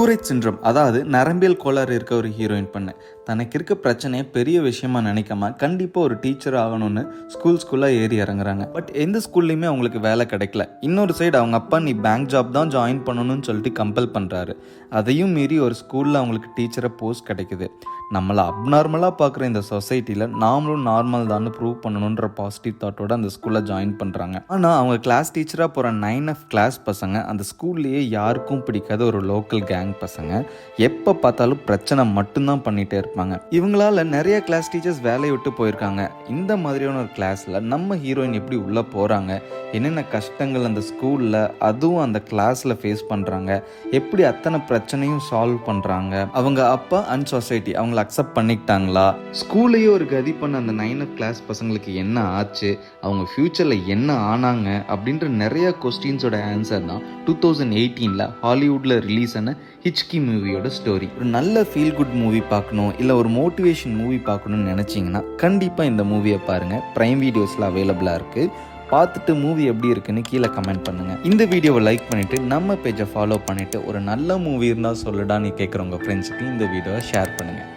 Tourette syndrome, அதாவது நரம்பியல் கோளாறு இருக்க ஒரு ஹீரோயின் பொண்ணு தனக்கு இருக்க பிரச்சனையை பெரிய விஷயமா நினைக்காம கண்டிப்பாக ஒரு டீச்சர் ஆகணும்னு ஸ்கூலாக ஏறி இறங்குறாங்க. பட் எந்த ஸ்கூல்லையுமே அவங்களுக்கு வேலை கிடைக்கல. இன்னொரு சைடு அவங்க அப்பா நீ பேங்க் ஜாப் தான் ஜாயின் பண்ணணும்னு சொல்லிட்டு கம்பல் பண்ணுறாரு. அதையும் மீறி ஒரு ஸ்கூலில் அவங்களுக்கு டீச்சரை போஸ்ட் கிடைக்குது. நம்மளை அப்நார்மலாக பார்க்குற இந்த சொசைட்டியில் நாமளும் நார்மல் தான் ப்ரூவ் பண்ணணுன்ற பாசிட்டிவ் தாட்டோட அந்த ஸ்கூலில் ஜாயின் பண்ணுறாங்க. ஆனால் அவங்க கிளாஸ் டீச்சராக போகிற 9F கிளாஸ் பசங்க அந்த ஸ்கூல்லையே யாருக்கும் பிடிக்காத ஒரு லோக்கல் கேங் பசங்க. எப்போ பார்த்தாலும் பிரச்சனை மட்டும்தான் பண்ணிகிட்டே இருப்பாங்க. இவங்களால நிறைய கிளாஸ் டீச்சர்ஸ் வேலையை விட்டு போயிருக்காங்க. இந்த மாதிரியான ஒரு கிளாஸில் நம்ம ஹீரோயின் எப்படி உள்ளே போகிறாங்க, என்னென்ன கஷ்டங்கள் அந்த ஸ்கூலில் அதுவும் அந்த கிளாஸில் ஃபேஸ் பண்ணுறாங்க, எப்படி அத்தனை பிரச்சனையும் சால்வ் பண்ணுறாங்க, அவங்க அப்பா அண்ட் சொசைட்டி அவங்கள அக்செப்ட் பண்ணிக்கிட்டாங்களா, ஸ்கூல்லையே ஒரு கதி பண்ண அந்த 9F கிளாஸ் பசங்களுக்கு என்ன ஆச்சு, அவங்க ஃப்யூச்சரில் என்ன ஆனாங்க அப்படின்ற நிறைய கொஸ்டின்ஸோட ஆன்சர் தான் 2018 ஹாலிவுட்டில் ரிலீஸ் ஆன ஹிச்கி மூவியோட ஸ்டோரி. ஒரு நல்ல ஃபீல் குட் மூவி பார்க்கணும், இல்லை ஒரு மோட்டிவேஷன் மூவி பார்க்கணும்னு நினச்சிங்கன்னா கண்டிப்பாக இந்த மூவியை பாருங்கள். ப்ரைம் வீடியோஸில் அவைலபிளாக இருக்குது. பார்த்துட்டு மூவி எப்படி இருக்குன்னு கீழே கமெண்ட் பண்ணுங்கள். இந்த வீடியோவை லைக் பண்ணிவிட்டு நம்ம பேஜை ஃபாலோ பண்ணிவிட்டு ஒரு நல்ல மூவி இருந்தால் சொல்லுடான்னு கேட்குறவங்க ஃப்ரெண்ட்ஸுக்கு இந்த வீடியோவை ஷேர் பண்ணுங்கள்.